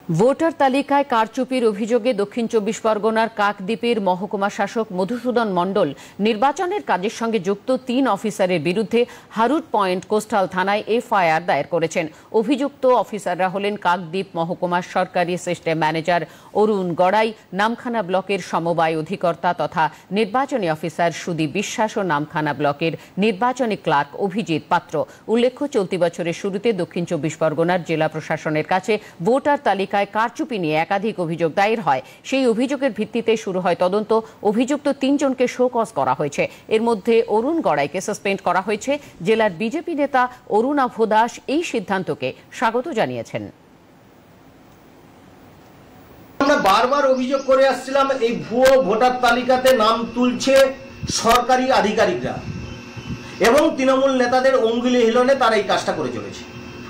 Voter তালিকায় কারচুপির অভিযোগে দক্ষিণ ২৪ পরগনার কাকদ্বীপের মহকুমা শাসক মধুসূদন মণ্ডল নির্বাচনের কাজের সঙ্গে যুক্ত ৩ অফিসারের বিরুদ্ধে হারুট পয়েন্ট কোস্টাল থানায় এফআইআর দায়ের করেছেন। অভিযুক্ত অফিসাররা হলেন কাকদ্বীপ মহকুমার সরকারি সিস্টেম ম্যানেজার অরুণ গড়াই, নামখানা ব্লকের সমবায় অধিকর্তা তথা নির্বাচনী অফিসার সুদীপ বিশ্বাস ও নামখানা ব্লকের নির্বাচনী ক্লার্ক অভিজিৎ পাত্র। উল্লেখ্য, চলতি বছরের শুরুতে দক্ষিণ ২৪ পরগনার জেলা প্রশাসনের কাছে ভোটার তালিকা কারচুপি নিয়ে একাধিক অভিযোগ দায়ের হয়। সেই অভিযোগের ভিত্তিতে শুরু হয় তদন্ত। অভিযুক্ত ৩ জনকে শোকজ করা হয়েছে। এর মধ্যে অরুণ গড়াইকে সাসপেন্ড করা হয়েছে। জেলার বিজেপি নেতা অরুণাভ দাস এই সিদ্ধান্তকে স্বাগত জানিয়েছেন। আমরা বারবার অভিযোগ করে আসছিলাম, এই ভুয়ো ভোটার তালিকাতে নাম তুলছে সরকারি আধিকারিকরা এবং তৃণমূল নেতাদের অঙ্গুলি হিলনে তারা এই কাজটা করে চলেছে।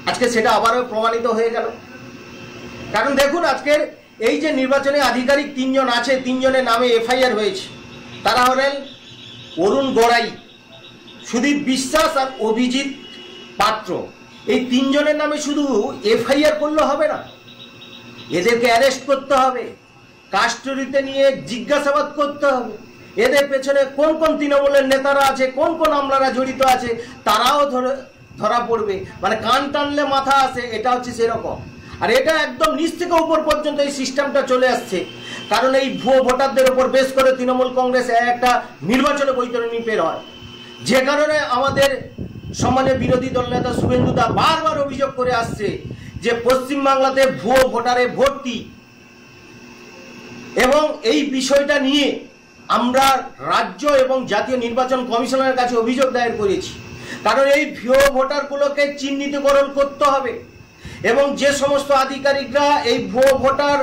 আজকে সেটা আবারও প্রমাণিত হয়ে গেল। কারণ দেখুন, আজকের এই যে নির্বাচনী আধিকারিক ৩ জন আছে, ৩ জনের নামে এফআইআর হয়েছে। তারা হলেন অরুণ গড়াই, সুদীপ বিশ্বাস আর অভিজিৎ পাত্র। এই ৩ জনের নামে শুধু এফআইআর করলে হবে না, এদেরকে অ্যারেস্ট করতে হবে, কাস্টডিতে নিয়ে জিজ্ঞাসাবাদ করতে হবে। এদের পেছনে কোন কোন তৃণমূলের নেতারা আছে, কোন কোন আমলারা জড়িত আছে, তারাও ধরা পড়বে। মানে কান টানলে মাথা আসে, এটা হচ্ছে সেরকম। আর এটা একদম নিচ থেকে উপর পর্যন্ত এই সিস্টেমটা চলে আসছে। কারণ এই ভুয়ো ভোটারদের উপর বেশ করে তৃণমূল কংগ্রেস একটা নির্বাচনে বৈতরণী বের হয়, যে কারণে আমাদের সম্মানীয় বিরোধী দল নেতা শুভেন্দু দা বারবার অভিযোগ করে আসছে যে পশ্চিমবাংলাতে ভুয়ো ভোটারে ভর্তি। এবং এই বিষয়টা নিয়ে আমরা রাজ্য এবং জাতীয় নির্বাচন কমিশনের কাছে অভিযোগ দায়ের করেছি। কারণ এই ভুয়ো ভোটারগুলোকে চিহ্নিতকরণ করতে হবে এবং যে সমস্ত আধিকারিকরা এই ভুয়ো ভোটার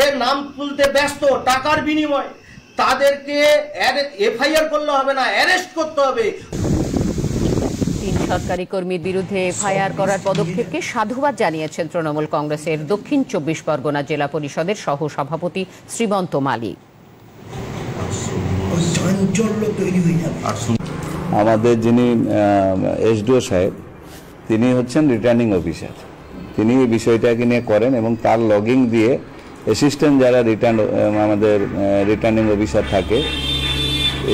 এর নাম তুলতে ব্যস্ত টাকার বিনিময়ে, তাদেরকে এফআইআর করলে হবে না, অ্যারেস্ট করতে হবে। ৩ সরকারি কর্মীর বিরুদ্ধে এফআইআর করার পদক্ষেপকে সাধুবাদ জানিয়েছেন তৃণমূল কংগ্রেসের দক্ষিণ ২৪ পরগনা জেলা পরিষদের সহ সভাপতি শ্রীমন্ত মালী। আমাদের যিনি এসডিও সাহেব, তিনি হচ্ছেন রিটার্নিং অফিসার। তিনি এই বিষয়টাকে নিয়ে করেন এবং তার লগিং দিয়ে অ্যাসিস্ট্যান্ট যারা আমাদের রিটার্নিং অফিসার থাকে,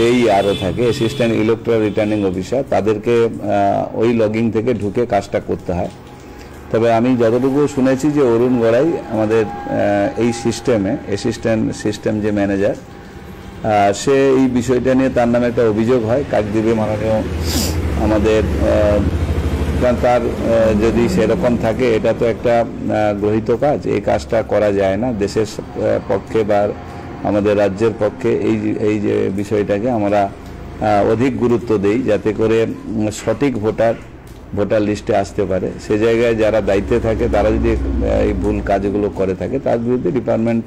এই আরও থাকে অ্যাসিস্ট্যান্ট ইলেকট্রাল রিটার্নিং অফিসার, তাদেরকে ওই লগিং থেকে ঢুকে কাজটা করতে হয়। তবে আমি যতটুকু শুনেছি যে অরুণ গড়াই আমাদের এই সিস্টেমে অ্যাসিস্ট্যান্ট সিস্টেম যে ম্যানেজার, সে এই বিষয়টা নিয়ে তার নামে একটা অভিযোগ হয় কাকদ্বীপে মাননীয় আমাদের। তার যদি সেরকম থাকে, এটা তো একটা গৃহীত কাজ, এই কাজটা করা যায় না। দেশের পক্ষে বা আমাদের রাজ্যের পক্ষে এই যে বিষয়টাকে আমরা অধিক গুরুত্ব দেই, যাতে করে সঠিক ভোটার লিস্টে আসতে পারে। সে জায়গায় যারা দায়িত্বে থাকে তারা যদি এই ভুল কাজগুলো করে থাকে, তার বিরুদ্ধে ডিপার্টমেন্ট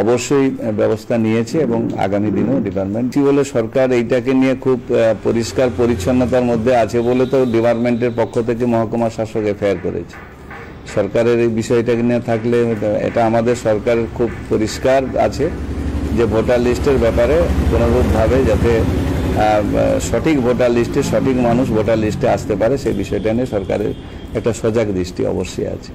অবশ্যই ব্যবস্থা নিয়েছে এবং আগামী দিনেও ডিপার্টমেন্ট কি বলে সরকার এইটাকে নিয়ে খুব পরিষ্কার পরিচ্ছন্নতার মধ্যে আছে বলে তো ডিপার্টমেন্টের পক্ষ থেকে মহকুমা শাসক এফআইআর করেছে। সরকারের এই বিষয়টাকে নিয়ে থাকলে এটা আমাদের সরকারের খুব পরিষ্কার আছে যে ভোটার লিস্টের ব্যাপারে কোনোরূপভাবে যাতে সঠিক ভোটার লিস্টে সঠিক মানুষ ভোটার লিস্টে আসতে পারে, সেই বিষয়টা নিয়ে সরকারের একটা সজাগ দৃষ্টি অবশ্যই আছে।